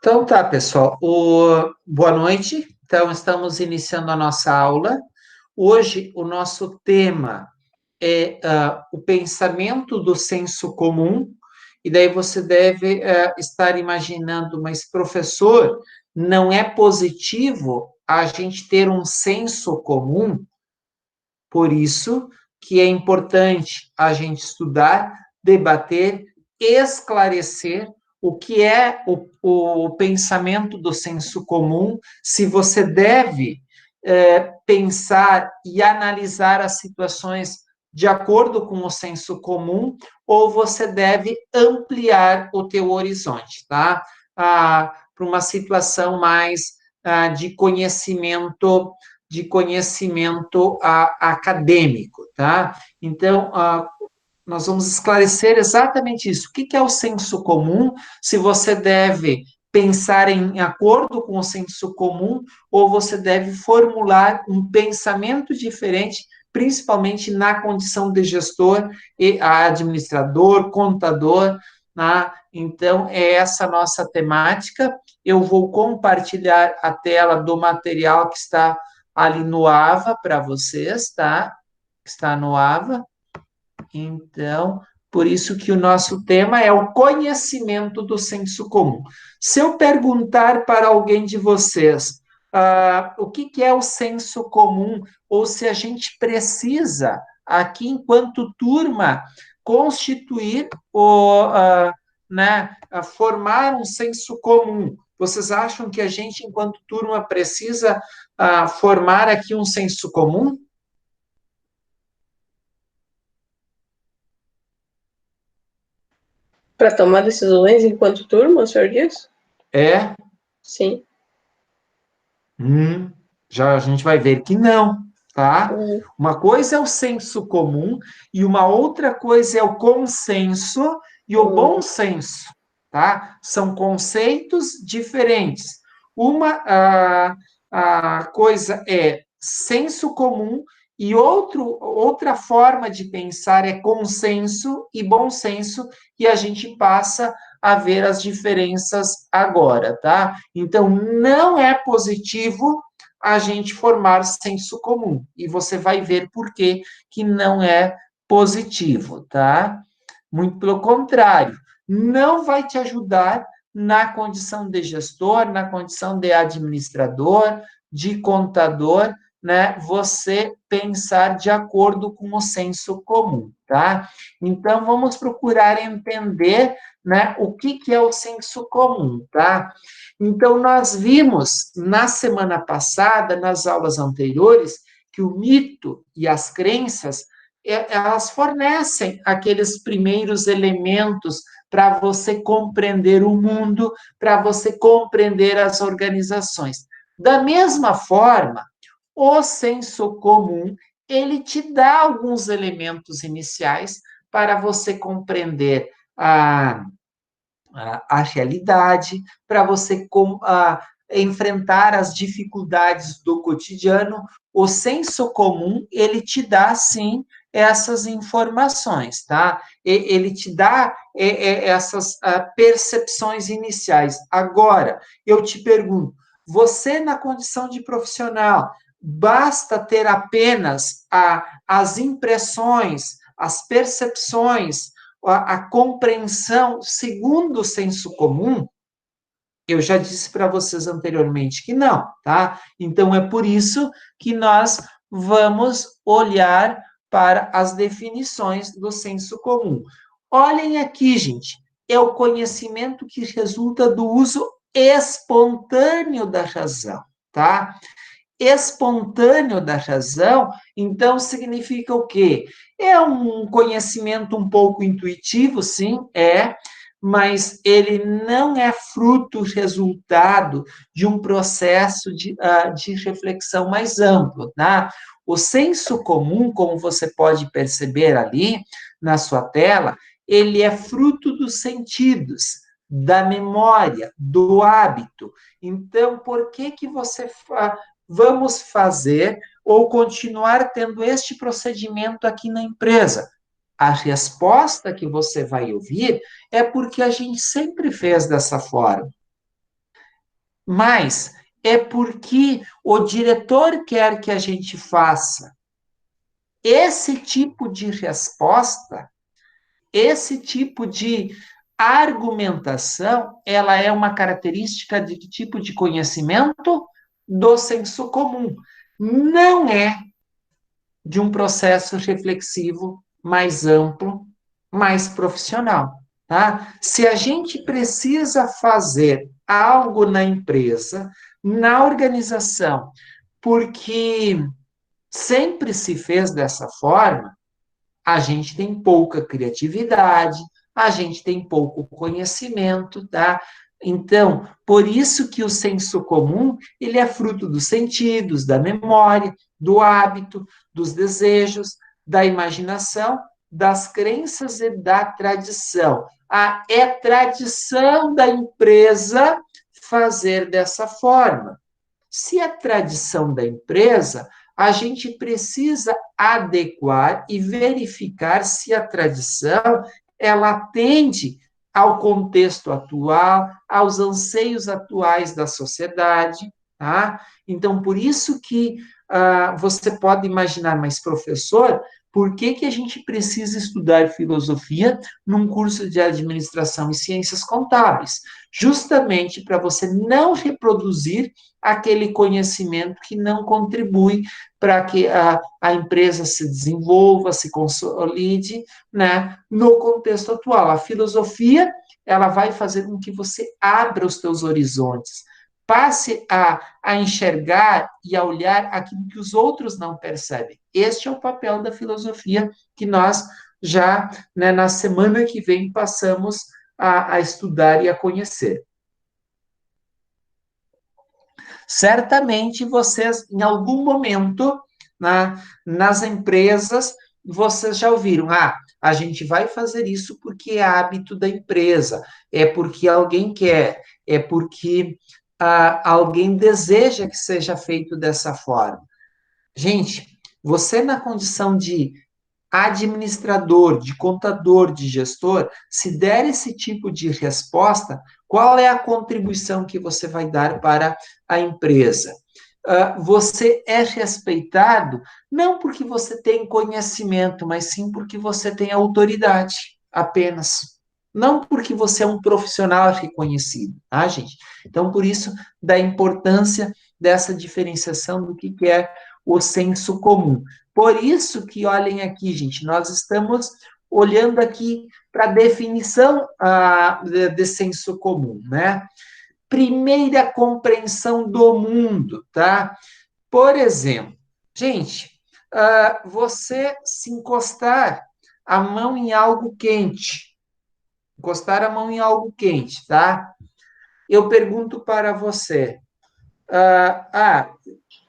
Então tá, pessoal. Boa noite. Então, estamos iniciando a nossa aula. Hoje, o nosso tema é o pensamento do senso comum. E daí você deve estar imaginando, mas professor, não é positivo a gente ter um senso comum? Por isso que é importante a gente estudar, debater, esclarecer o que é o pensamento do senso comum, se você deve pensar e analisar as situações de acordo com o senso comum, ou você deve ampliar o teu horizonte, tá? Para uma situação mais de conhecimento acadêmico, tá? Então, nós vamos esclarecer exatamente isso. O que é o senso comum? Se você deve pensar em acordo com o senso comum ou você deve formular um pensamento diferente, principalmente na condição de gestor e administrador, contador, né? Então, é essa a nossa temática. Eu vou compartilhar a tela do material que está ali no AVA para vocês, tá? Está no AVA. Então, por isso que o nosso tema é o conhecimento do senso comum. Se eu perguntar para alguém de vocês o que é o senso comum, ou se a gente precisa, aqui enquanto turma, constituir formar um senso comum. Vocês acham que a gente, enquanto turma, precisa formar aqui um senso comum? Para tomar decisões enquanto turma, o senhor diz? É. Sim. Já a gente vai ver que não, tá? Uhum. Uma coisa é o senso comum e uma outra coisa é o consenso e o bom Uhum. senso, tá? São conceitos diferentes. Uma a coisa é senso comum e outra forma de pensar é consenso e bom senso, e a gente passa a ver as diferenças agora, tá? Então, não é positivo a gente formar senso comum, e você vai ver por que não é positivo, tá? Muito pelo contrário, não vai te ajudar na condição de gestor, na condição de administrador, de contador, né? Você pensar de acordo com o senso comum, tá? Então, vamos procurar entender, né, o que é o senso comum, tá? Então, nós vimos na semana passada, nas aulas anteriores, que o mito e as crenças, elas fornecem aqueles primeiros elementos para você compreender o mundo, para você compreender as organizações. Da mesma forma, o senso comum, ele te dá alguns elementos iniciais para você compreender a realidade, para você enfrentar as dificuldades do cotidiano. O senso comum, ele te dá, sim, essas informações, tá? Ele te dá essas percepções iniciais. Agora, eu te pergunto, você, na condição de profissional, basta ter apenas as impressões, as percepções, a compreensão segundo o senso comum? Eu já disse para vocês anteriormente que não, tá? Então é por isso que nós vamos olhar para as definições do senso comum. Olhem aqui, gente, é o conhecimento que resulta do uso espontâneo da razão, tá? Espontâneo da razão, então significa o quê? É um conhecimento um pouco intuitivo, sim, mas ele não é fruto, resultado de um processo de reflexão mais amplo, tá? O senso comum, como você pode perceber ali na sua tela, ele é fruto dos sentidos, da memória, do hábito. Então, por que você vamos fazer ou continuar tendo este procedimento aqui na empresa? A resposta que você vai ouvir é porque a gente sempre fez dessa forma. mas é porque o diretor quer que a gente faça esse tipo de resposta, esse tipo de argumentação, ela é uma característica de que tipo de conhecimento? Do senso comum. Não é de um processo reflexivo mais amplo, mais profissional, tá? Se a gente precisa fazer algo na empresa, na organização, porque sempre se fez dessa forma, a gente tem pouca criatividade, a gente tem pouco conhecimento, tá? Então, por isso que o senso comum, ele é fruto dos sentidos, da memória, do hábito, dos desejos, da imaginação, das crenças e da tradição. É tradição da empresa fazer dessa forma. Se é tradição da empresa, a gente precisa adequar e verificar se a tradição ela atende ao contexto atual, aos anseios atuais da sociedade, tá? Então, por isso que você pode imaginar, mas professor, por que que a gente precisa estudar filosofia num curso de administração e ciências contábeis? Justamente para você não reproduzir aquele conhecimento que não contribui para que a empresa se desenvolva, se consolide, né, no contexto atual. A filosofia, ela vai fazer com que você abra os teus horizontes, passe a enxergar e a olhar aquilo que os outros não percebem. Este é o papel da filosofia que nós já, né, na semana que vem, passamos a estudar e a conhecer. Certamente vocês, em algum momento, nas empresas, vocês já ouviram, a gente vai fazer isso porque é hábito da empresa, é porque alguém quer, é porque alguém deseja que seja feito dessa forma. Gente, você na condição de administrador, de contador, de gestor, se der esse tipo de resposta, qual é a contribuição que você vai dar para a empresa? Você é respeitado não porque você tem conhecimento, mas sim porque você tem autoridade, apenas. Não porque você é um profissional reconhecido, tá, gente? Então, por isso, da importância dessa diferenciação do que é o senso comum. Por isso que, olhem aqui, gente, nós estamos olhando aqui para a definição de senso comum, né? Primeira compreensão do mundo, tá? Por exemplo, gente, você se encostar a mão em algo quente, encostar a mão em algo quente, tá? Eu pergunto para você,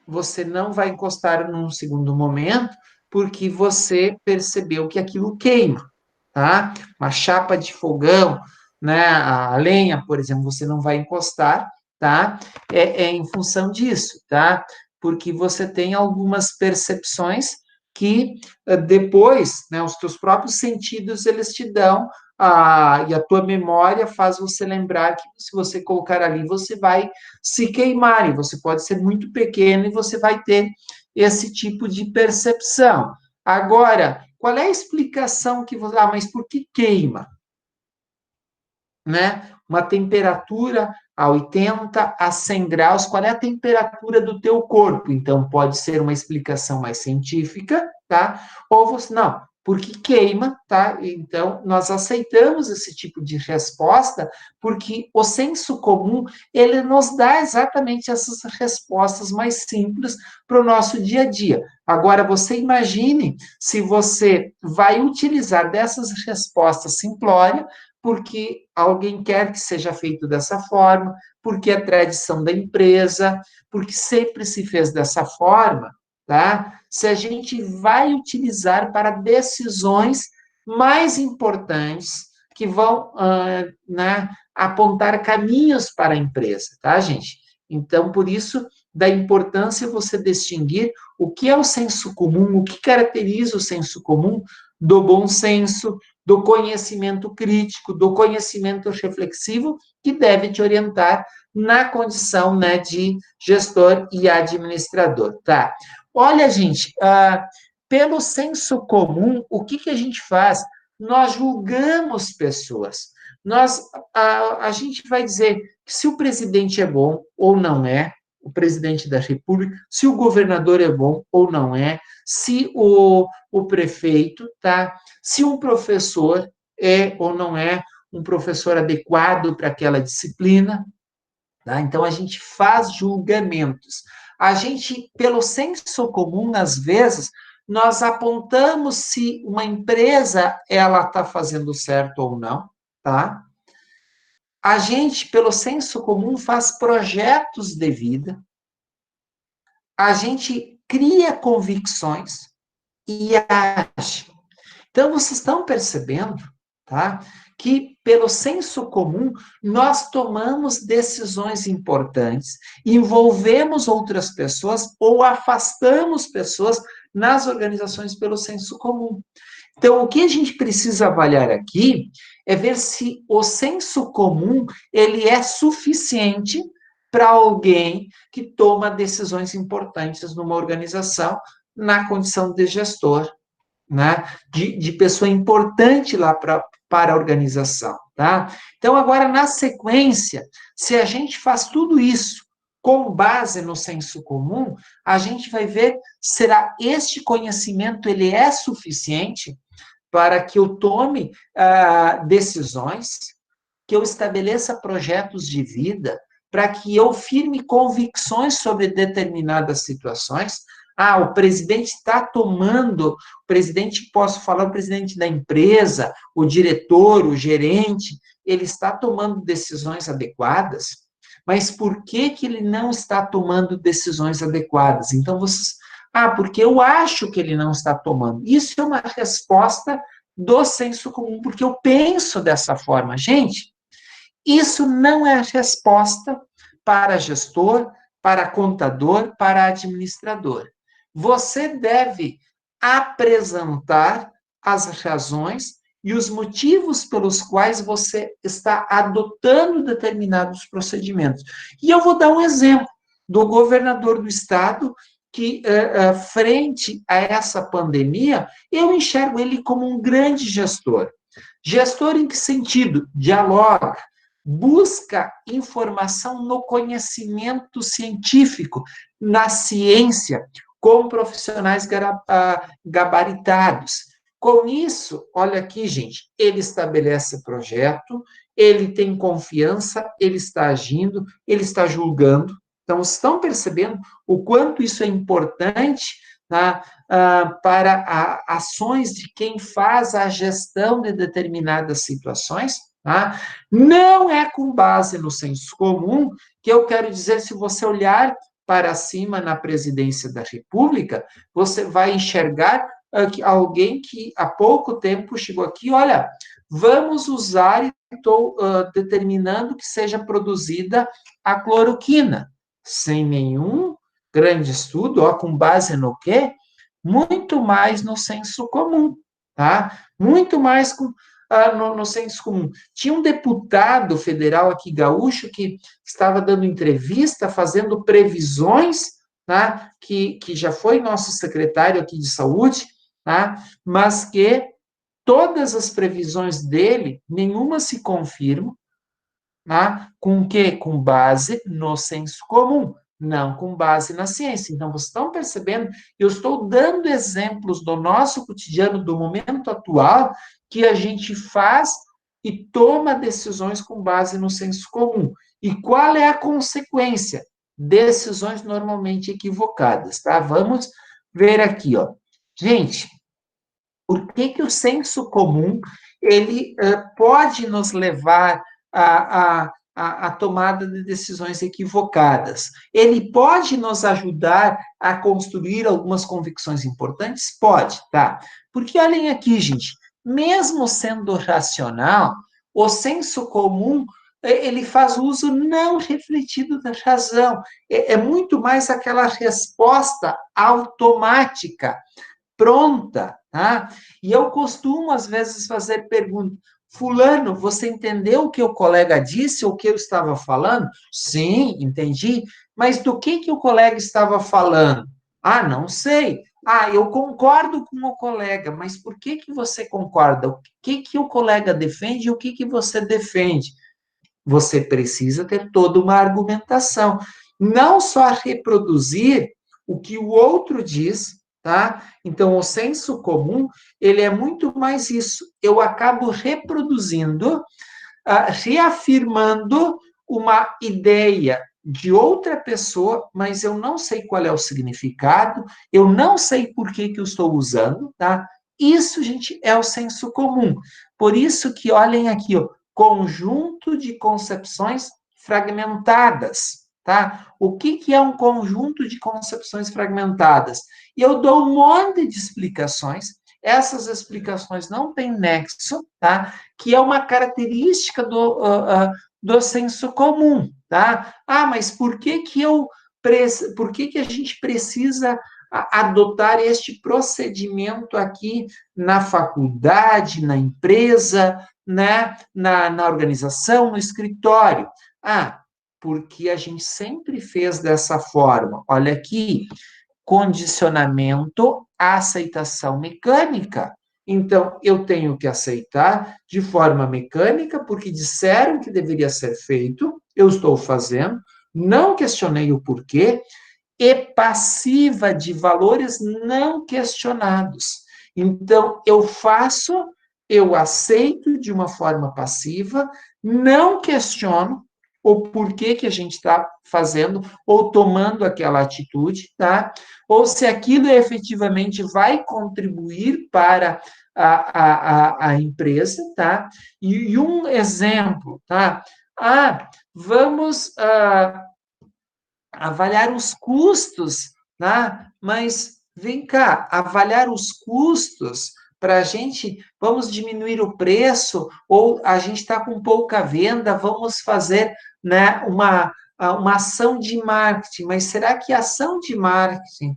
você não vai encostar num segundo momento, porque você percebeu que aquilo queima, tá? Uma chapa de fogão, né? A lenha, por exemplo, você não vai encostar, tá? É em função disso, tá? Porque você tem algumas percepções que depois, né, os teus próprios sentidos, eles te dão, e a tua memória faz você lembrar que se você colocar ali, você vai se queimar, e você pode ser muito pequeno e você vai ter esse tipo de percepção. Agora, qual é a explicação que você... mas por que queima? Né? Uma temperatura a 80 a 100 graus, qual é a temperatura do teu corpo? Então, pode ser uma explicação mais científica, tá? Ou você, não, porque queima, tá? Então, nós aceitamos esse tipo de resposta porque o senso comum, ele nos dá exatamente essas respostas mais simples para o nosso dia a dia. Agora, você imagine se você vai utilizar dessas respostas simplórias porque alguém quer que seja feito dessa forma, porque é tradição da empresa, porque sempre se fez dessa forma, tá? Se a gente vai utilizar para decisões mais importantes que vão, né, apontar caminhos para a empresa, tá, gente? Então, por isso, da importância você distinguir o que é o senso comum, o que caracteriza o senso comum do bom senso, do conhecimento crítico, do conhecimento reflexivo, que deve te orientar na condição, né, de gestor e administrador, tá? Olha, gente, pelo senso comum, o que a gente faz? Nós julgamos pessoas. A gente vai dizer que se o presidente é bom ou não é, o presidente da República, se o governador é bom ou não é, se o prefeito, tá? Se um professor é ou não é um professor adequado para aquela disciplina, tá? Então, a gente faz julgamentos. A gente, pelo senso comum, às vezes, nós apontamos se uma empresa ela está fazendo certo ou não, tá? A gente, pelo senso comum, faz projetos de vida, a gente cria convicções e age. Então, vocês estão percebendo, tá? Que pelo senso comum nós tomamos decisões importantes, envolvemos outras pessoas ou afastamos pessoas nas organizações pelo senso comum. Então, o que a gente precisa avaliar aqui é ver se o senso comum ele é suficiente para alguém que toma decisões importantes numa organização na condição de gestor, né? De pessoa importante lá para a organização, tá? Então, agora, na sequência, se a gente faz tudo isso com base no senso comum, a gente vai ver, será este conhecimento ele é suficiente para que eu tome decisões, que eu estabeleça projetos de vida, para que eu firme convicções sobre determinadas situações. O presidente está tomando, o presidente, posso falar, o presidente da empresa, o diretor, o gerente, ele está tomando decisões adequadas, mas por que ele não está tomando decisões adequadas? Então, vocês porque eu acho que ele não está tomando. Isso é uma resposta do senso comum, porque eu penso dessa forma. Gente, isso não é a resposta para gestor, para contador, para administrador. Você deve apresentar as razões e os motivos pelos quais você está adotando determinados procedimentos. E eu vou dar um exemplo do governador do estado que, frente a essa pandemia, eu enxergo ele como um grande gestor. Gestor em que sentido? Dialoga, busca informação no conhecimento científico, na ciência, com profissionais gabaritados. Com isso, olha aqui, gente, ele estabelece projeto, ele tem confiança, ele está agindo, ele está julgando. Então, estão percebendo o quanto isso é importante, tá? Para ações de quem faz a gestão de determinadas situações, tá? Não é com base no senso comum que eu quero dizer, se você olhar para cima na presidência da República, você vai enxergar alguém que há pouco tempo chegou aqui, olha, vamos usar e estou determinando que seja produzida a cloroquina, sem nenhum grande estudo, com base no quê? Muito mais no senso comum, tá? Muito mais no senso comum. Tinha um deputado federal aqui, gaúcho, que estava dando entrevista, fazendo previsões, tá? Que já foi nosso secretário aqui de saúde, tá? Mas que todas as previsões dele, nenhuma se confirma, tá? Com quê? Com base no senso comum, não com base na ciência. Então, vocês estão percebendo? Eu estou dando exemplos do nosso cotidiano, do momento atual, que a gente faz e toma decisões com base no senso comum. E qual é a consequência? Decisões normalmente equivocadas, tá? Vamos ver aqui, ó. Gente, por que o senso comum ele pode nos levar a tomada de decisões equivocadas? Ele pode nos ajudar a construir algumas convicções importantes? Pode, tá? Porque olhem aqui, gente, mesmo sendo racional, o senso comum ele faz uso não refletido da razão. É muito mais aquela resposta automática, pronta, tá? E eu costumo, às vezes, fazer perguntas. fulano, você entendeu o que o colega disse, ou o que eu estava falando? Sim, entendi. Mas do que o colega estava falando? Ah, não sei. Ah, eu concordo com o colega, mas por que você concorda? O que o colega defende e o que você defende? Você precisa ter toda uma argumentação. Não só reproduzir o que o outro diz, tá? Então, o senso comum, ele é muito mais isso. Eu acabo reproduzindo, reafirmando uma ideia de outra pessoa, mas eu não sei qual é o significado, eu não sei por que eu estou usando, tá? Isso, gente, é o senso comum. Por isso que olhem aqui, ó, conjunto de concepções fragmentadas, tá? O que é um conjunto de concepções fragmentadas? E eu dou um monte de explicações, essas explicações não têm nexo, tá? Que é uma característica do senso comum, tá? Ah, mas por que a gente precisa adotar este procedimento aqui na faculdade, na empresa, né, na organização, no escritório? Ah, porque a gente sempre fez dessa forma. Olha aqui, condicionamento à aceitação mecânica. Então, eu tenho que aceitar de forma mecânica, porque disseram que deveria ser feito, eu estou fazendo, não questionei o porquê, e passiva de valores não questionados. Então, eu faço, eu aceito de uma forma passiva, não questiono o porquê que a gente está fazendo ou tomando aquela atitude, tá? Ou se aquilo efetivamente vai contribuir para a empresa, tá? E um exemplo, tá? Ah, vamos avaliar os custos, né? Mas vem cá, avaliar os custos para a gente, vamos diminuir o preço, ou a gente está com pouca venda, vamos fazer, né, uma ação de marketing. Mas será que a ação de marketing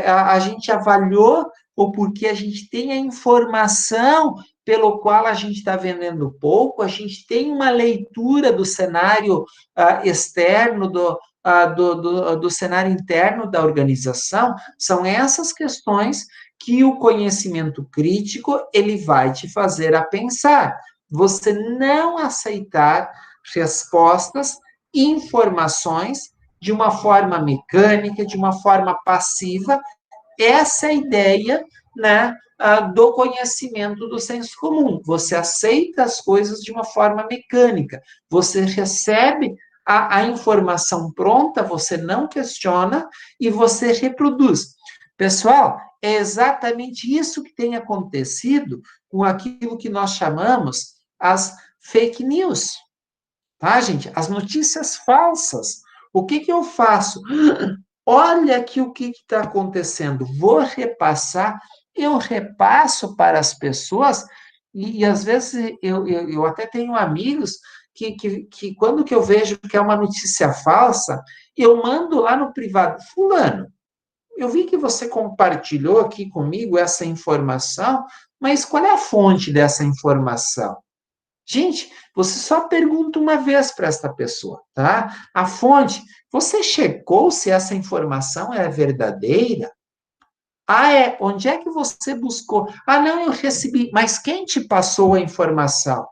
a gente avaliou ou porque a gente tem a informação pelo qual a gente está vendendo pouco, a gente tem uma leitura do cenário externo, do cenário interno da organização, são essas questões que o conhecimento crítico ele vai te fazer a pensar. Você não aceitar respostas, informações de uma forma mecânica, de uma forma passiva, essa é a ideia, né, do conhecimento do senso comum. Você aceita as coisas de uma forma mecânica. Você recebe a informação pronta, você não questiona e você reproduz. Pessoal, é exatamente isso que tem acontecido com aquilo que nós chamamos as fake news, tá, gente? As notícias falsas. O que eu faço? Olha aqui o que está acontecendo. Vou repassar, eu repasso para as pessoas, e às vezes eu até tenho amigos que quando que eu vejo que é uma notícia falsa, eu mando lá no privado, fulano, eu vi que você compartilhou aqui comigo essa informação, mas qual é a fonte dessa informação? Gente, você só pergunta uma vez para esta pessoa, tá? A fonte, você checou se essa informação é verdadeira? Ah, é? Onde é que você buscou? Ah, não, eu recebi. Mas quem te passou a informação?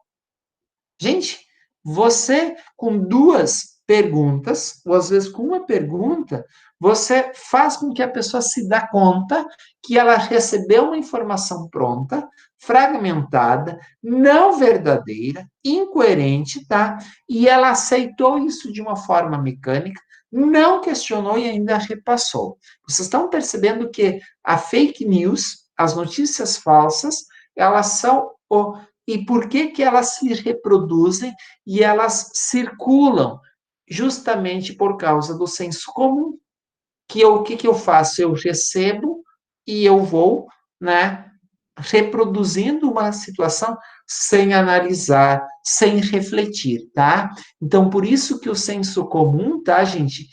Gente, você com duas perguntas, ou às vezes com uma pergunta, você faz com que a pessoa se dê conta que ela recebeu uma informação pronta, fragmentada, não verdadeira, incoerente, tá? E ela aceitou isso de uma forma mecânica, não questionou e ainda repassou. Vocês estão percebendo que a fake news, as notícias falsas, elas são e por que elas se reproduzem e elas circulam? Justamente por causa do senso comum. O que eu faço? Eu recebo e eu vou, né, reproduzindo uma situação sem analisar, sem refletir, tá? Então, por isso que o senso comum, tá, gente?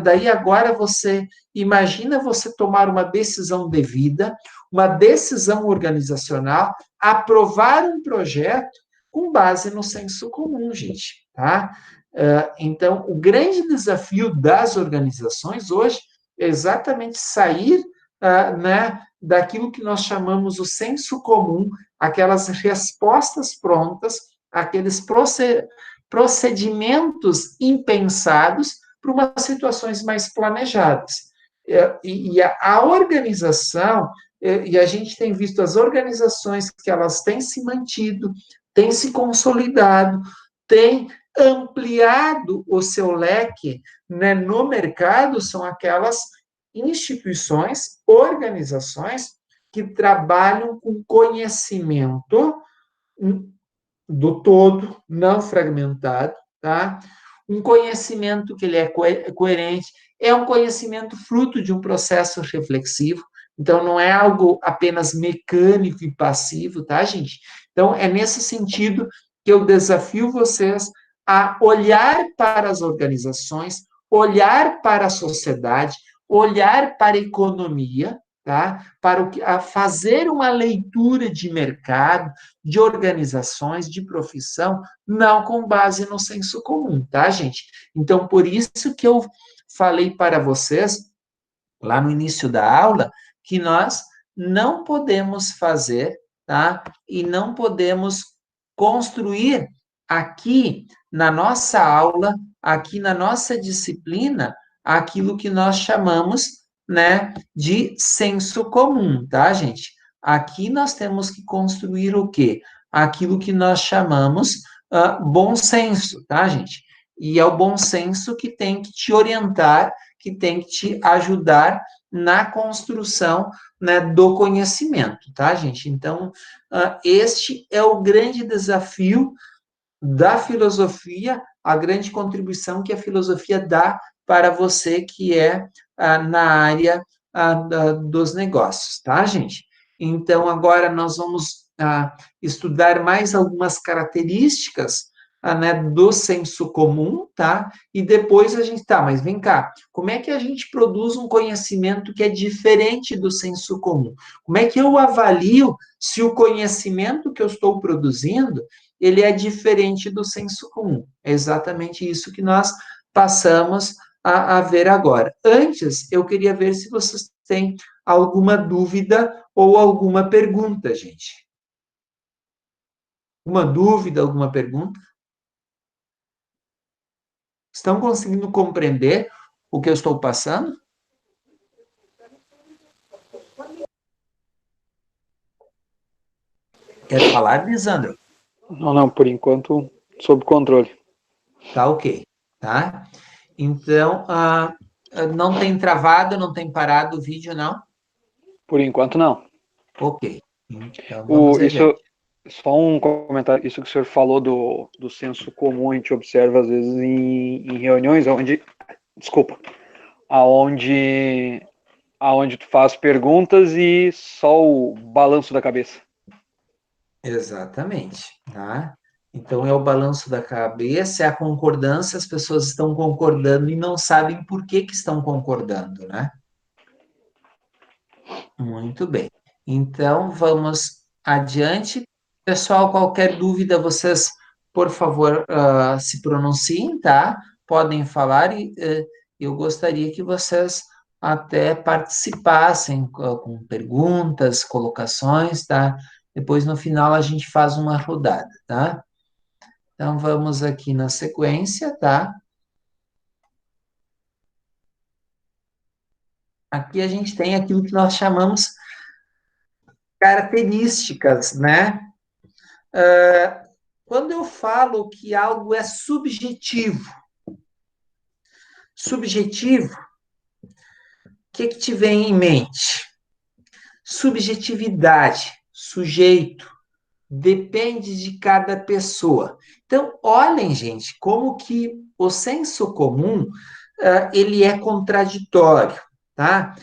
Daí agora você imagina você tomar uma decisão de vida, uma decisão organizacional, aprovar um projeto com base no senso comum, gente, tá? Então, o grande desafio das organizações hoje é exatamente sair, né, daquilo que nós chamamos o senso comum, aquelas respostas prontas, aqueles procedimentos impensados para umas situações mais planejadas. E a organização, e a gente tem visto as organizações que elas têm se mantido, têm se consolidado, têm ampliado o seu leque, né, no mercado, são aquelas instituições, organizações que trabalham com conhecimento do todo, não fragmentado, tá? Um conhecimento que ele é coerente, é um conhecimento fruto de um processo reflexivo, então não é algo apenas mecânico e passivo, tá, gente? Então, é nesse sentido que eu desafio vocês a olhar para as organizações, olhar para a sociedade, olhar para a economia, tá? Para a fazer uma leitura de mercado, de organizações, de profissão, não com base no senso comum, tá, gente? Então, por isso que eu falei para vocês, lá no início da aula, que nós não podemos fazer, tá? E não podemos construir aqui na nossa aula, aqui na nossa disciplina, aquilo que nós chamamos, né, de senso comum, tá, gente? Aqui nós temos que construir o quê? Aquilo que nós chamamos bom senso, tá, gente? E é o bom senso que tem que te orientar, que tem que te ajudar na construção, né, do conhecimento, tá, gente? Então, este é o grande desafio da filosofia, a grande contribuição que a filosofia dá para você que é na área dos negócios, tá, gente? Então, agora nós vamos estudar mais algumas características, né, do senso comum, tá? E depois a gente, tá, mas vem cá, como é que a gente produz um conhecimento que é diferente do senso comum? Como é que eu avalio se o conhecimento que eu estou produzindo ele é diferente do senso comum? É exatamente isso que nós passamos a ver agora. Antes, eu queria ver se vocês têm alguma dúvida ou alguma pergunta, gente. Uma dúvida, alguma pergunta? Estão conseguindo compreender o que eu estou passando? Quer falar, Lisandro? Não, por enquanto, sob controle. Tá ok, tá? Então, não tem travado, não tem parado o vídeo, não? Por enquanto, não. Ok, então vamos Isso, só um comentário, isso que o senhor falou do senso comum, a gente observa às vezes em reuniões onde, desculpa, aonde tu faz perguntas e só o balanço da cabeça. Exatamente, tá? Então, é o balanço da cabeça, é a concordância, as pessoas estão concordando e não sabem por que que estão concordando, né? Muito bem. Então, vamos adiante. Pessoal, qualquer dúvida, vocês, por favor, se pronunciem, tá? Podem falar e eu gostaria que vocês até participassem com perguntas, colocações, tá? Depois, no final, a gente faz uma rodada, tá? Então, vamos aqui na sequência, tá? Aqui a gente tem aquilo que nós chamamos características, né? Quando eu falo que algo é subjetivo, o que te vem em mente? Subjetividade, sujeito, depende de cada pessoa. Então, olhem, gente, como que o senso comum, ele é contraditório, tá?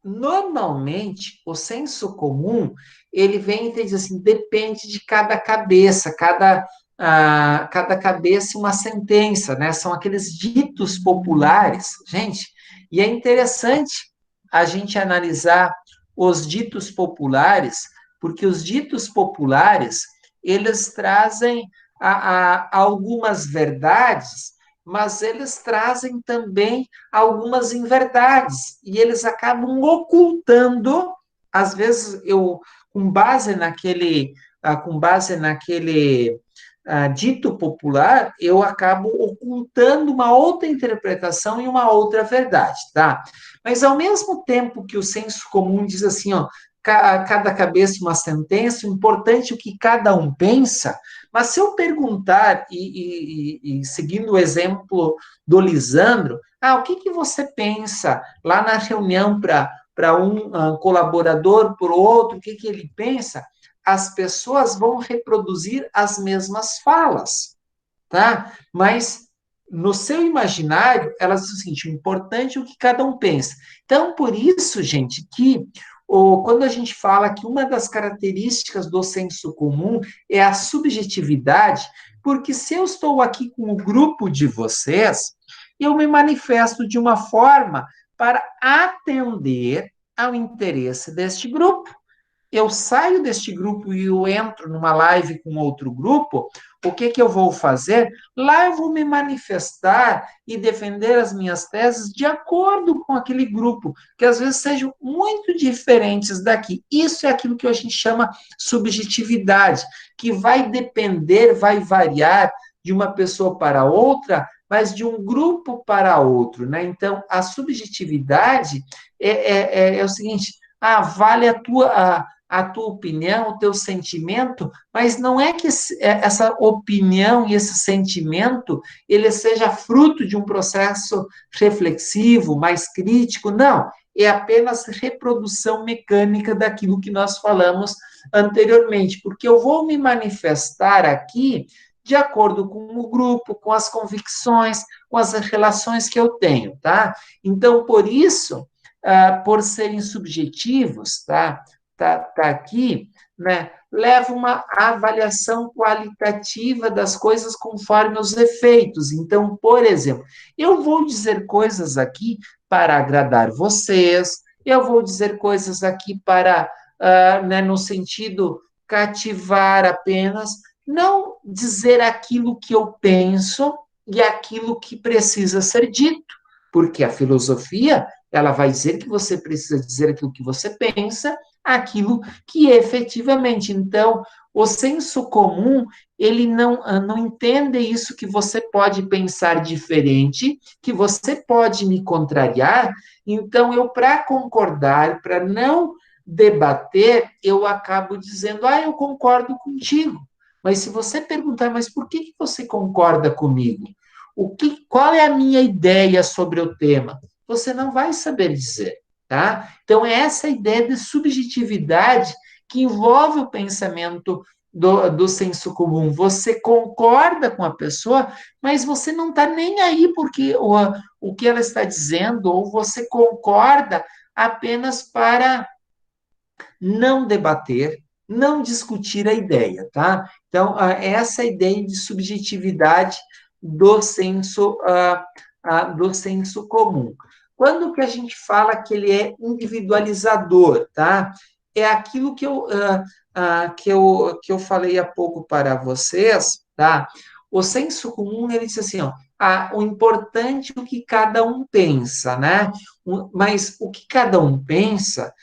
Normalmente, o senso comum, ele vem e diz assim, depende de cada cabeça, cada cabeça uma sentença, né? São aqueles ditos populares, gente, e é interessante a gente analisar os ditos populares, porque os ditos populares, eles trazem algumas verdades, mas eles trazem também algumas inverdades, e eles acabam ocultando, às vezes, com base naquele, dito popular, eu acabo ocultando uma outra interpretação e uma outra verdade, tá? Mas, ao mesmo tempo que o senso comum diz assim, ó, cada cabeça uma sentença, o importante é o que cada um pensa, mas se eu perguntar, e seguindo o exemplo do Lisandro, o que você pensa lá na reunião para um colaborador, para o outro, o que ele pensa? As pessoas vão reproduzir as mesmas falas, tá? Mas no seu imaginário, elas dizem o seguinte: o importante é o que cada um pensa. Então, por isso, gente, que quando a gente fala que uma das características do senso comum é a subjetividade, porque se eu estou aqui com o grupo de vocês, eu me manifesto de uma forma para atender ao interesse deste grupo. Eu saio deste grupo e eu entro numa live com outro grupo, o que eu vou fazer? Lá eu vou me manifestar e defender as minhas teses de acordo com aquele grupo, que às vezes sejam muito diferentes daqui. Isso é aquilo que a gente chama subjetividade, que vai depender, vai variar de uma pessoa para outra, mas de um grupo para outro, né? Então, a subjetividade é o seguinte: vale a tua opinião, o teu sentimento, mas não é que essa opinião e esse sentimento ele seja fruto de um processo reflexivo, mais crítico, não. É apenas reprodução mecânica daquilo que nós falamos anteriormente, porque eu vou me manifestar aqui de acordo com o grupo, com as convicções, com as relações que eu tenho, tá? Então, por isso, por serem subjetivos, tá aqui, né, leva uma avaliação qualitativa das coisas conforme os efeitos. Então, por exemplo, eu vou dizer coisas aqui para agradar vocês, eu vou dizer coisas aqui para, né, no sentido cativar apenas, não dizer aquilo que eu penso e aquilo que precisa ser dito, porque a filosofia, ela vai dizer que você precisa dizer aquilo que você pensa, aquilo que efetivamente. Então, o senso comum, ele não entende isso, que você pode pensar diferente, que você pode me contrariar. Então, eu, para concordar, para não debater, eu acabo dizendo, eu concordo contigo. Mas se você perguntar, mas por que você concorda comigo? Qual é a minha ideia sobre o tema? Você não vai saber dizer, tá? Então, é essa ideia de subjetividade que envolve o pensamento do senso comum. Você concorda com a pessoa, mas você não está nem aí porque o que ela está dizendo, ou você concorda apenas para não debater, não discutir a ideia, tá? Então, essa ideia de subjetividade do senso comum. Quando que a gente fala que ele é individualizador, tá? É aquilo que eu falei há pouco para vocês, tá? O senso comum, ele diz assim, ó, o importante é o que cada um pensa, né? Mas o que cada um pensa,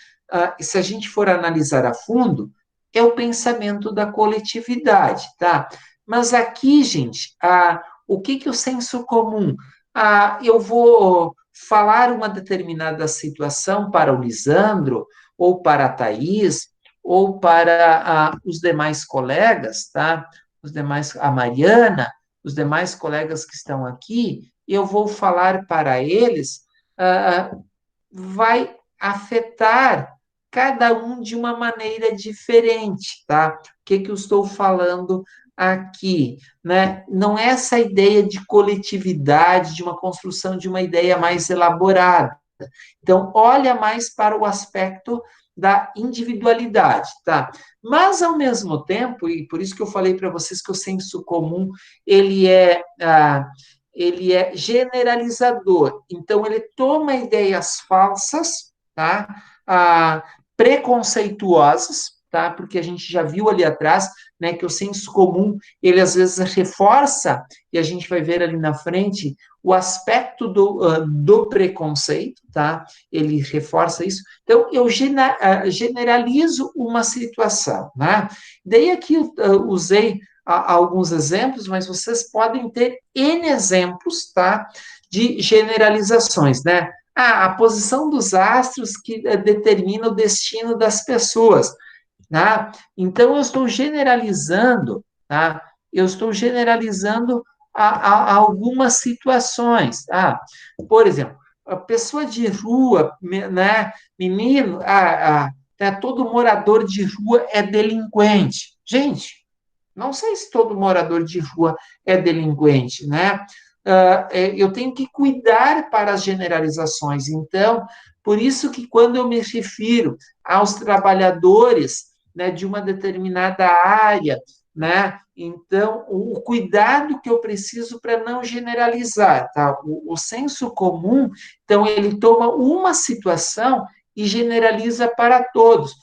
se a gente for analisar a fundo, é o pensamento da coletividade, tá? Mas aqui, gente, o que o senso comum? Eu vou falar uma determinada situação para o Lisandro, ou para a Thaís, ou para os demais colegas, tá? A Mariana, os demais colegas que estão aqui, eu vou falar para eles, vai afetar cada um de uma maneira diferente, tá? O que eu estou falando aqui, né? Não é essa ideia de coletividade, de uma construção de uma ideia mais elaborada. Então, olha mais para o aspecto da individualidade, tá? Mas, ao mesmo tempo, e por isso que eu falei para vocês que o senso comum, ele é generalizador. Então, ele toma ideias falsas, tá? Preconceituosas, tá? Porque a gente já viu ali atrás, né, que o senso comum, ele às vezes reforça, e a gente vai ver ali na frente, o aspecto do preconceito, tá? Ele reforça isso. Então, eu generalizo uma situação, né? Daí aqui eu usei alguns exemplos, mas vocês podem ter N exemplos, tá? De generalizações, né? A posição dos astros que determina o destino das pessoas, tá? Então, eu estou generalizando, tá? Eu estou generalizando algumas situações, tá? Por exemplo, a pessoa de rua, né? Menino, todo morador de rua é delinquente. Gente, não sei se todo morador de rua é delinquente, né? Eu tenho que cuidar para as generalizações. Então, por isso que quando eu me refiro aos trabalhadores, né, de uma determinada área, né? Então, o cuidado que eu preciso para não generalizar, tá? O senso comum, então, ele toma uma situação e generaliza para todos.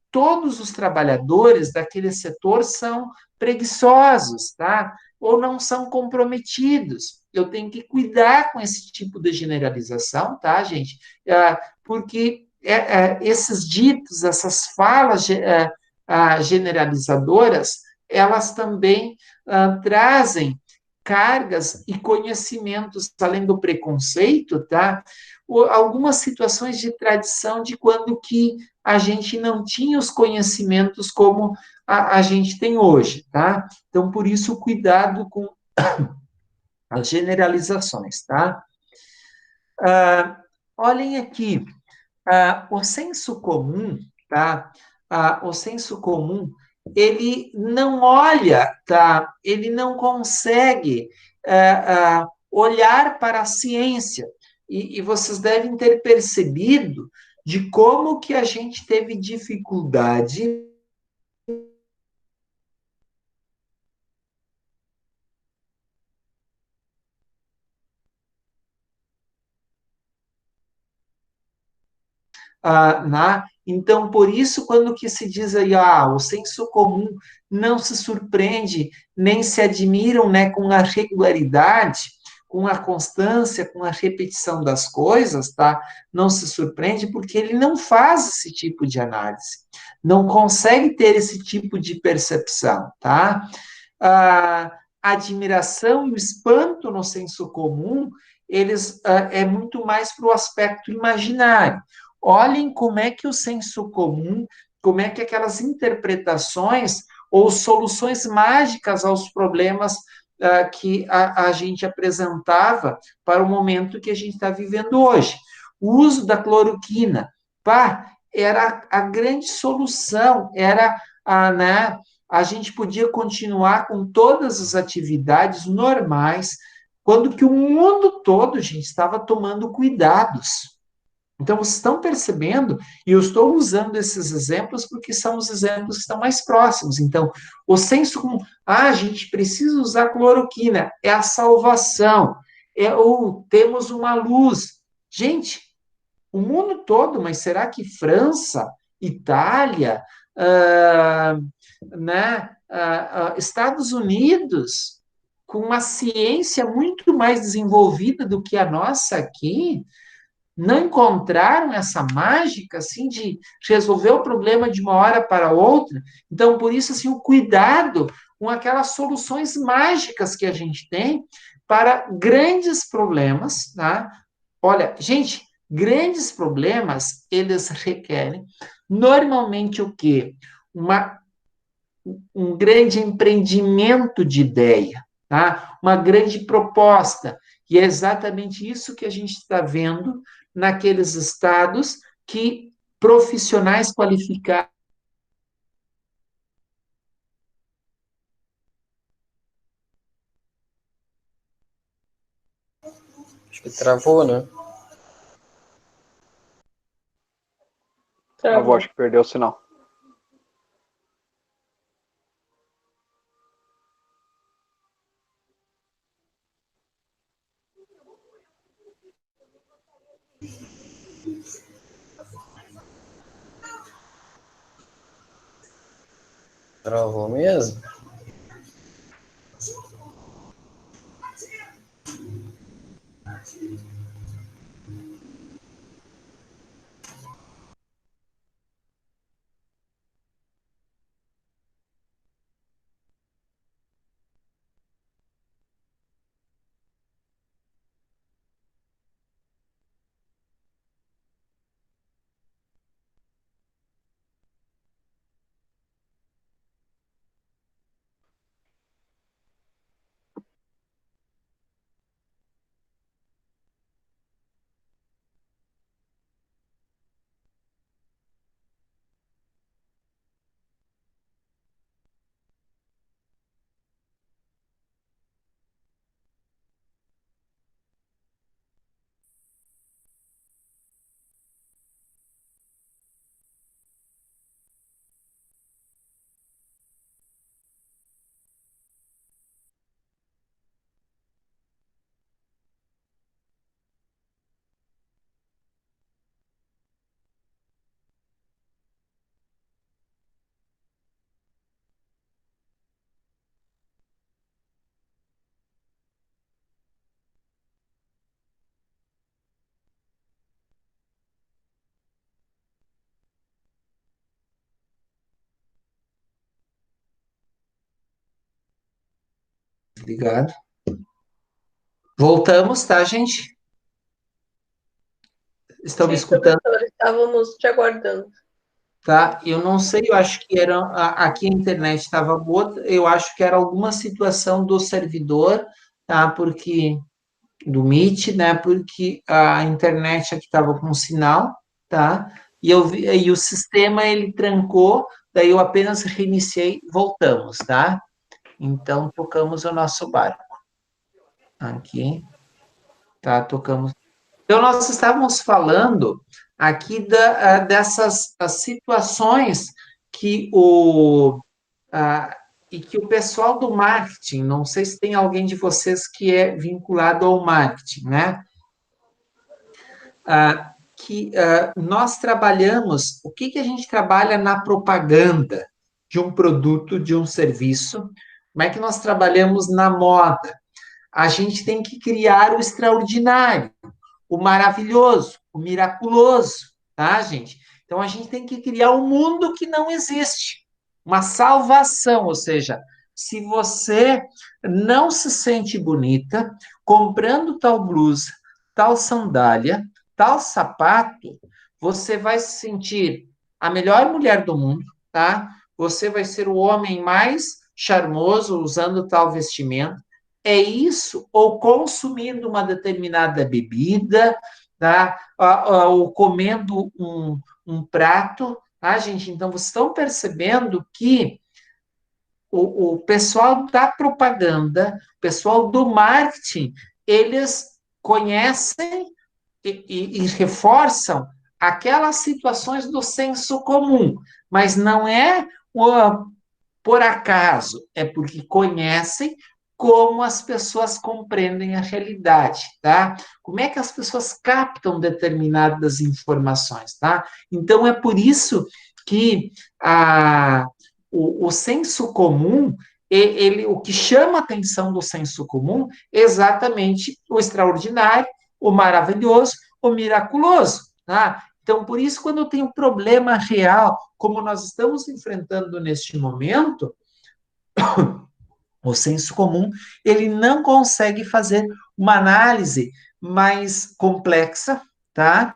Todos os trabalhadores daquele setor são preguiçosos, tá? Ou não são comprometidos. Eu tenho que cuidar com esse tipo de generalização, tá, gente? Porque esses ditos, essas falas generalizadoras, elas também trazem cargas e conhecimentos, além do preconceito, tá? Algumas situações de tradição de quando que a gente não tinha os conhecimentos como a gente tem hoje, tá? Então, por isso, cuidado com as generalizações, tá? Olhem aqui, o senso comum, tá? O senso comum, ele não olha, tá? Ele não consegue olhar para a ciência. E vocês devem ter percebido de como que a gente teve dificuldade. Então, por isso, quando que se diz aí, o senso comum não se surpreende, nem se admiram, né, com a regularidade, com a constância, com a repetição das coisas, tá? Não se surpreende porque ele não faz esse tipo de análise, não consegue ter esse tipo de percepção, tá? A admiração e o espanto no senso comum, eles é muito mais para o aspecto imaginário. Olhem como é que o senso comum, como é que aquelas interpretações ou soluções mágicas aos problemas que a gente apresentava para o momento que a gente está vivendo hoje. O uso da cloroquina, era a grande solução, era né, a gente podia continuar com todas as atividades normais, quando que o mundo todo, gente, estava tomando cuidados. Então, vocês estão percebendo, e eu estou usando esses exemplos porque são os exemplos que estão mais próximos. Então, o senso comum, a gente precisa usar cloroquina, é a salvação, ou temos uma luz. Gente, o mundo todo, mas será que França, Itália, ah, né, Estados Unidos, com uma ciência muito mais desenvolvida do que a nossa aqui, não encontraram essa mágica assim de resolver o problema de uma hora para outra. Então, por isso assim, o cuidado com aquelas soluções mágicas que a gente tem para grandes problemas, tá? Olha, gente, grandes problemas, eles requerem normalmente o quê? Um grande empreendimento de ideia, tá? Uma grande proposta. E é exatamente isso que a gente está vendo naqueles estados que profissionais qualificados. Acho que travou, né? Travou, acho que perdeu o sinal. Travou mesmo? Obrigado. Voltamos, tá, gente? Estão me Sim, escutando? professor, estávamos te aguardando. Tá? Eu não sei, eu acho que era aqui a internet estava boa, eu acho que era alguma situação do servidor, tá? Porque do Meet, né? Porque a internet aqui estava com sinal, tá? E o sistema ele trancou, daí eu apenas reiniciei, voltamos, tá? Então tocamos o nosso barco aqui, tá? Tocamos. Então nós estávamos falando aqui dessas as situações que e que o pessoal do marketing, não sei se tem alguém de vocês que é vinculado ao marketing, né? Nós trabalhamos, o que a gente trabalha na propaganda de um produto, de um serviço, como é que nós trabalhamos na moda? A gente tem que criar o extraordinário, o maravilhoso, o miraculoso, tá, gente? Então a gente tem que criar um mundo que não existe, uma salvação, ou seja, se você não se sente bonita comprando tal blusa, tal sandália, tal sapato, você vai se sentir a melhor mulher do mundo, tá? Você vai ser o homem mais charmoso usando tal vestimento. É isso, ou consumindo uma determinada bebida, tá? Ou comendo um prato, tá, gente? Então, vocês estão percebendo que o pessoal da propaganda, o pessoal do marketing, eles conhecem e reforçam aquelas situações do senso comum, mas não é por acaso, é porque conhecem como as pessoas compreendem a realidade, tá? Como é que as pessoas captam determinadas informações, tá? Então, é por isso que o senso comum, o que chama a atenção do senso comum é exatamente o extraordinário, o maravilhoso, o miraculoso, tá? Então, por isso, quando eu tenho um problema real, como nós estamos enfrentando neste momento, o senso comum, ele não consegue fazer uma análise mais complexa, tá?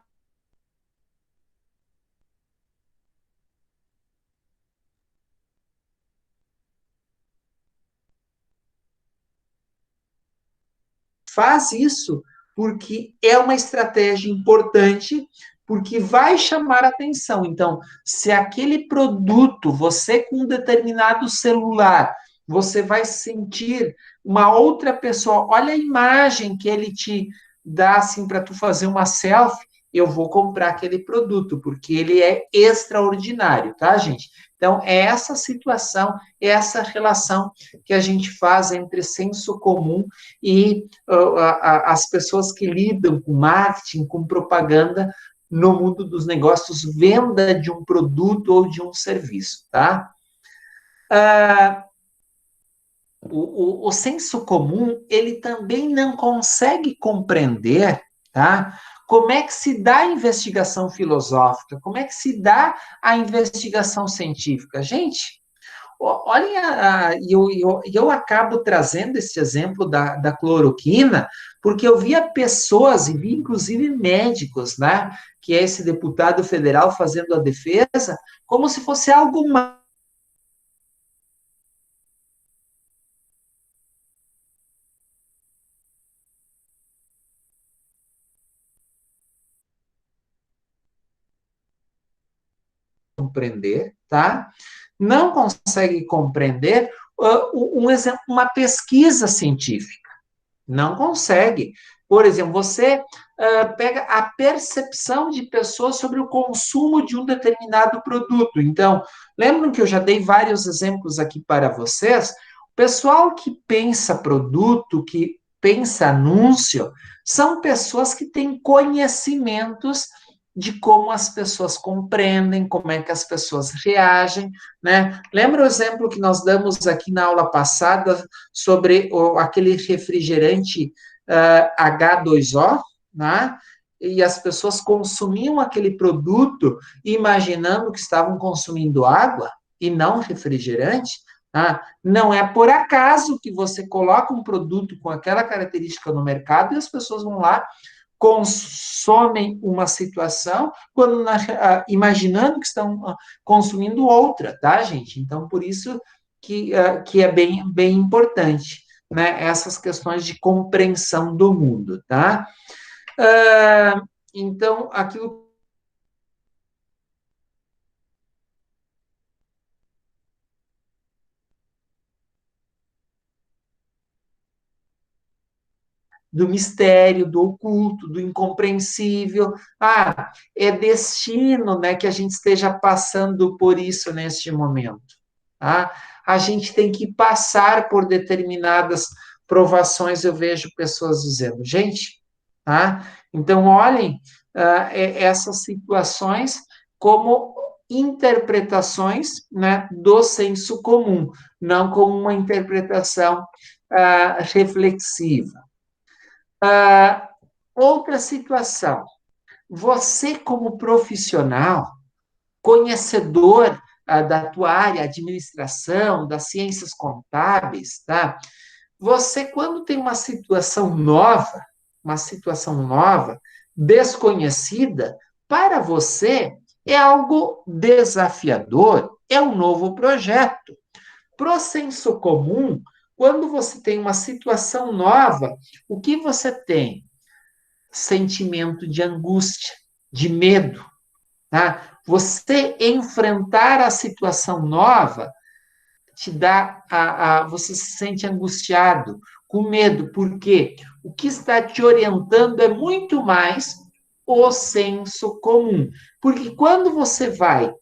Faz isso porque é uma estratégia importante, porque vai chamar atenção. Então, se aquele produto, você com um determinado celular, você vai sentir uma outra pessoa, olha a imagem que ele te dá assim para tu fazer uma selfie, eu vou comprar aquele produto, porque ele é extraordinário, tá, gente? Então, é essa situação, é essa relação que a gente faz entre senso comum e as pessoas que lidam com marketing, com propaganda no mundo dos negócios, venda de um produto ou de um serviço, tá? O senso comum, ele também não consegue compreender, tá? Como é que se dá a investigação filosófica, como é que se dá a investigação científica. Gente, olhem, eu acabo trazendo esse exemplo da cloroquina, porque eu via pessoas, e vi inclusive médicos, né, que é esse deputado federal fazendo a defesa, como se fosse algo mais compreender, tá? Não consegue compreender um exemplo, uma pesquisa científica. Não consegue. Por exemplo, você pega a percepção de pessoas sobre o consumo de um determinado produto. Então, lembram que eu já dei vários exemplos aqui para vocês? O pessoal que pensa produto, que pensa anúncio, são pessoas que têm conhecimentos de como as pessoas compreendem, como é que as pessoas reagem, né? Lembra o exemplo que nós damos aqui na aula passada sobre aquele refrigerante H2O, né? E as pessoas consumiam aquele produto imaginando que estavam consumindo água e não refrigerante. Tá? Não é por acaso que você coloca um produto com aquela característica no mercado e as pessoas vão lá, consomem uma situação, quando imaginando que estão consumindo outra, tá, gente? Então, por isso que é bem importante, né, essas questões de compreensão do mundo, tá? Então, aquilo do mistério, do oculto, do incompreensível. É destino, né, que a gente esteja passando por isso neste momento. Tá? A gente tem que passar por determinadas provações, eu vejo pessoas dizendo, gente, tá? Então, olhem essas situações como interpretações, né, do senso comum, não como uma interpretação reflexiva. Outra situação, você como profissional, conhecedor da tua área, administração, das ciências contábeis, tá? Você, quando tem uma situação nova, desconhecida, para você é algo desafiador, é um novo projeto. Pro senso comum, quando você tem uma situação nova, o que você tem? Sentimento de angústia, de medo, tá? Você enfrentar a situação nova te dá você se sente angustiado, com medo, porque o que está te orientando é muito mais o senso comum. Porque quando você vai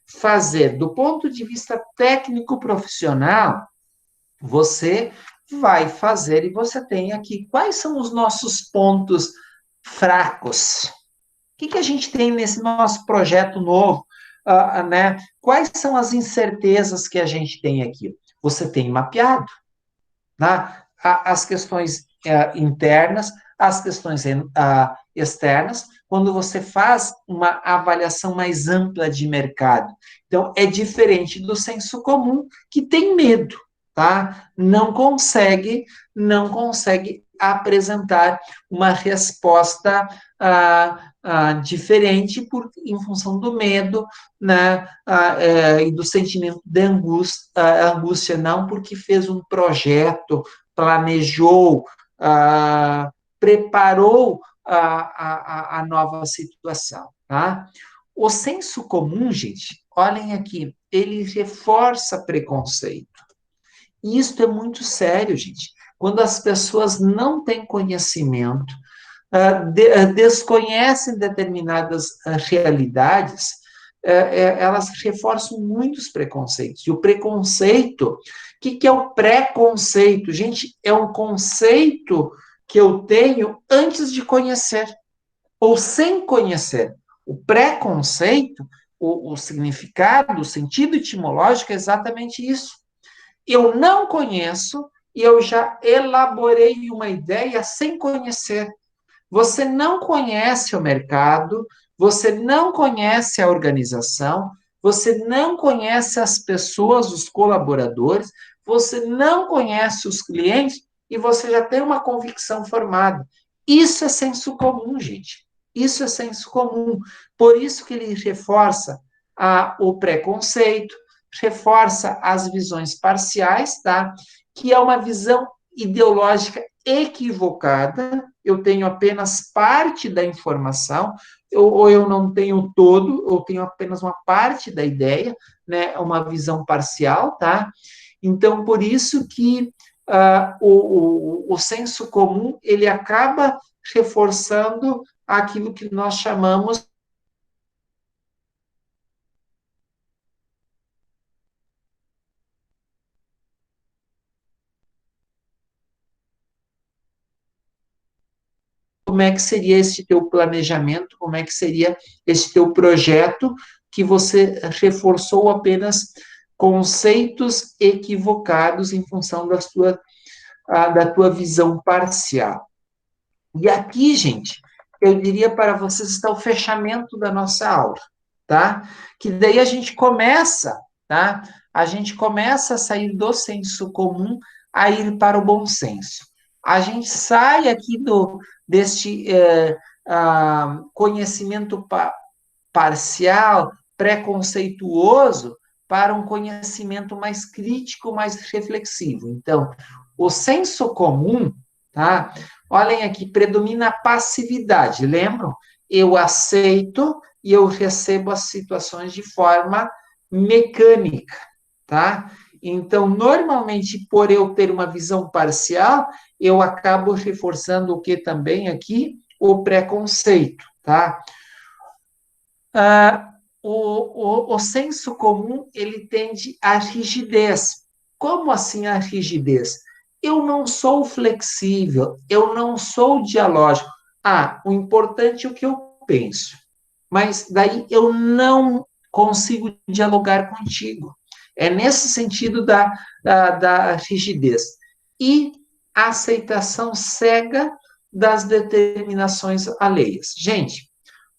fazer do ponto de vista técnico profissional, você vai fazer e você tem aqui quais são os nossos pontos fracos. O que a gente tem nesse nosso projeto novo? Né? Quais são as incertezas que a gente tem aqui? Você tem mapeado, né? As questões internas, as questões externas, quando você faz uma avaliação mais ampla de mercado. Então, é diferente do senso comum, que tem medo, tá? Não consegue apresentar uma resposta diferente em função do medo, né, e do sentimento de angústia, não porque fez um projeto, planejou, preparou a nova situação, tá? O senso comum, gente, olhem aqui, ele reforça preconceito. E isso é muito sério, gente. Quando as pessoas não têm conhecimento, desconhecem determinadas realidades, elas reforçam muitos preconceitos. E o preconceito, o que é o preconceito? Gente, é um conceito que eu tenho antes de conhecer, ou sem conhecer. O preconceito, o significado, o sentido etimológico é exatamente isso. eu não conheço e eu já elaborei uma ideia sem conhecer. Você não conhece o mercado, você não conhece a organização, você não conhece as pessoas, os colaboradores, você não conhece os clientes e você já tem uma convicção formada. Isso é senso comum, gente. Isso é senso comum. Por isso que ele reforça o preconceito, reforça as visões parciais, tá? Que é uma visão ideológica equivocada, eu tenho apenas parte da informação, ou eu não tenho todo, eu tenho apenas uma parte da ideia, né, uma visão parcial, tá? Então, por isso que o senso comum, ele acaba reforçando aquilo que nós chamamos como é que seria esse teu planejamento, como é que seria esse teu projeto que você reforçou apenas conceitos equivocados em função da tua visão parcial. E aqui, gente, eu diria para vocês está o fechamento da nossa aula, tá? Que daí a gente começa, tá? A gente começa a sair do senso comum a ir para o bom senso. A gente sai aqui deste conhecimento parcial, preconceituoso, para um conhecimento mais crítico, mais reflexivo. Então, o senso comum, tá? Olhem aqui, predomina a passividade, lembram? Eu aceito e eu recebo as situações de forma mecânica, tá? Então, normalmente, por eu ter uma visão parcial, eu acabo reforçando o que também aqui? O preconceito, tá? O senso comum, ele tende à rigidez. Como assim a rigidez? Eu não sou flexível, eu não sou dialógico. O importante é o que eu penso. Mas daí eu não consigo dialogar contigo. É nesse sentido da rigidez. E a aceitação cega das determinações alheias. Gente,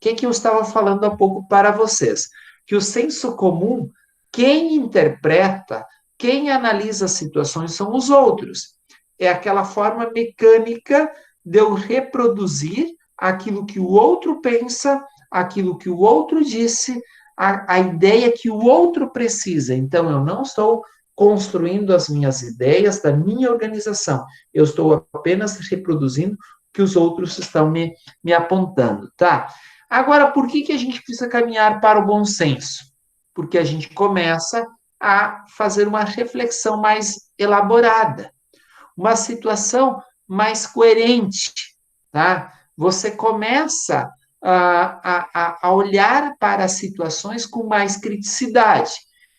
o que eu estava falando há pouco para vocês? Que o senso comum, quem interpreta, quem analisa as situações são os outros. É aquela forma mecânica de eu reproduzir aquilo que o outro pensa, aquilo que o outro disse, a ideia que o outro precisa. Então, eu não estou construindo as minhas ideias da minha organização. Eu estou apenas reproduzindo o que os outros estão me apontando, tá? Agora, por que a gente precisa caminhar para o bom senso? Porque a gente começa a fazer uma reflexão mais elaborada, uma situação mais coerente, tá? Você começa a olhar para as situações com mais criticidade.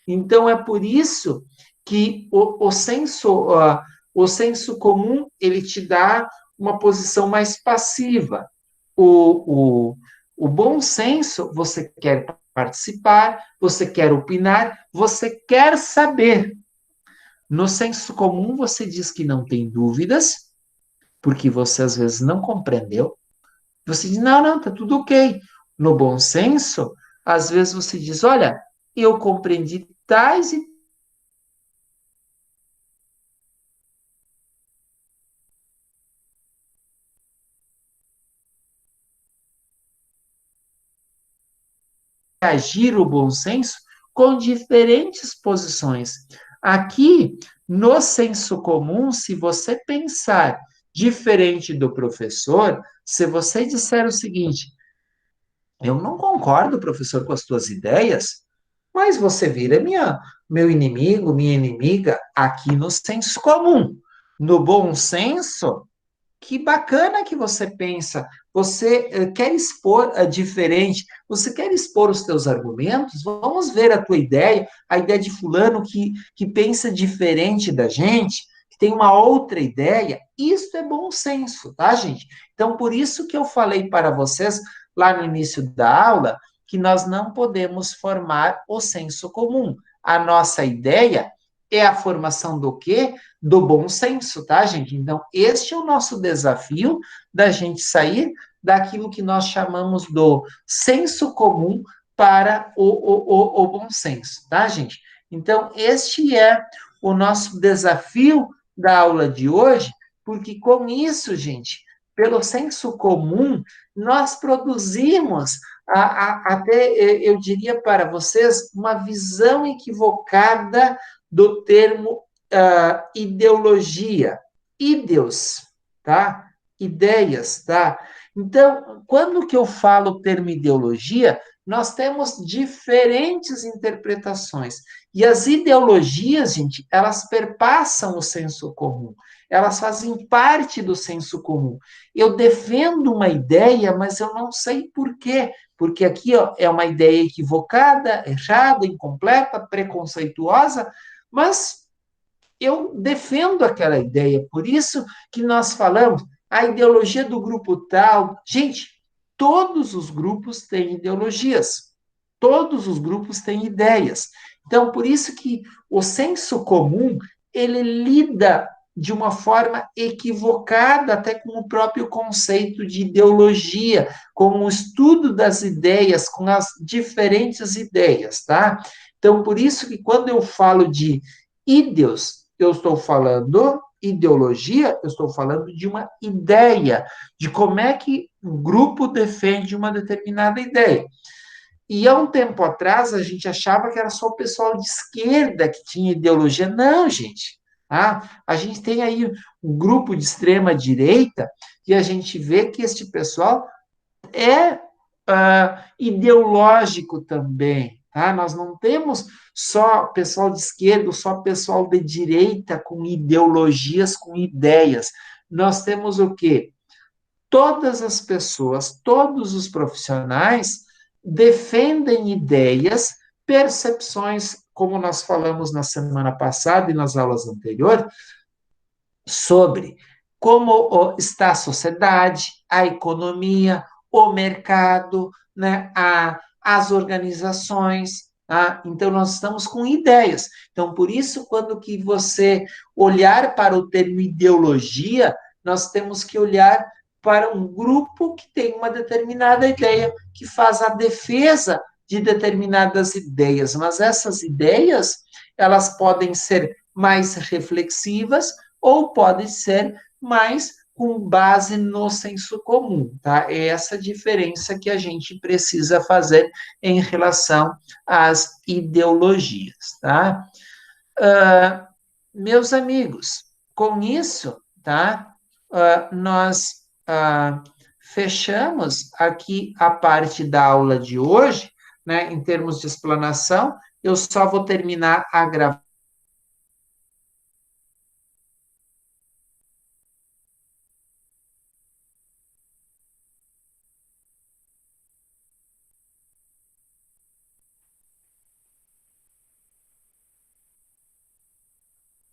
Então, é por isso que o senso comum, ele te dá uma posição mais passiva. O bom senso, você quer participar, você quer opinar, você quer saber. No senso comum, você diz que não tem dúvidas, porque você às vezes não compreendeu. Você diz, não, tá tudo ok. No bom senso, às vezes você diz, olha, eu compreendi tais e agir o bom senso com diferentes posições. Aqui, no senso comum, se você pensar diferente do professor, se você disser o seguinte, eu não concordo, professor, com as tuas ideias, mas você vira meu inimigo, minha inimiga, aqui no senso comum. No bom senso, que bacana que você pensa. Você quer expor diferente, você quer expor os teus argumentos? Vamos ver a tua ideia, a ideia de fulano que pensa diferente da gente, que tem uma outra ideia. Isso é bom senso, tá, gente? Então, por isso que eu falei para vocês, lá no início da aula, que nós não podemos formar o senso comum. A nossa ideia é a formação do quê? Do bom senso, tá, gente? Então, este é o nosso desafio da gente sair daquilo que nós chamamos do senso comum para o bom senso, tá, gente? Então, este é o nosso desafio da aula de hoje, porque com isso, gente, pelo senso comum, nós produzimos até, eu diria para vocês, uma visão equivocada do termo ideologia. Ideus, tá? Ideias, tá? Então, quando que eu falo o termo ideologia, nós temos diferentes interpretações. E as ideologias, gente, elas perpassam o senso comum. Elas fazem parte do senso comum. Eu defendo uma ideia, mas eu não sei por quê. Porque aqui ó, é uma ideia equivocada, errada, incompleta, preconceituosa, mas eu defendo aquela ideia. Por isso que nós falamos a ideologia do grupo tal. Gente, todos os grupos têm ideologias. Todos os grupos têm ideias. Então, por isso que o senso comum, ele lida de uma forma equivocada até com o próprio conceito de ideologia, com o estudo das ideias, com as diferentes ideias, tá? Então, por isso que quando eu falo de ídeos, eu estou falando ideologia, eu estou falando de uma ideia, de como é que o grupo defende uma determinada ideia. E há um tempo atrás, a gente achava que era só o pessoal de esquerda que tinha ideologia. Não, gente. A gente tem aí um grupo de extrema direita e a gente vê que este pessoal é ideológico também. Tá? Nós não temos só pessoal de esquerda, só pessoal de direita com ideologias, com ideias. Nós temos o quê? Todas as pessoas, todos os profissionais defendem ideias, percepções, como nós falamos na semana passada e nas aulas anteriores, sobre como está a sociedade, a economia, o mercado, né, as organizações. Tá? Então, nós estamos com ideias. Então, por isso, quando que você olhar para o termo ideologia, nós temos que olhar para um grupo que tem uma determinada ideia, que faz a defesa de determinadas ideias. Mas essas ideias, elas podem ser mais reflexivas ou podem ser mais com base no senso comum, tá? É essa diferença que a gente precisa fazer em relação às ideologias, tá? Meus amigos, com isso, tá? Nós fechamos aqui a parte da aula de hoje, né? Em termos de explanação, eu só vou terminar a gravação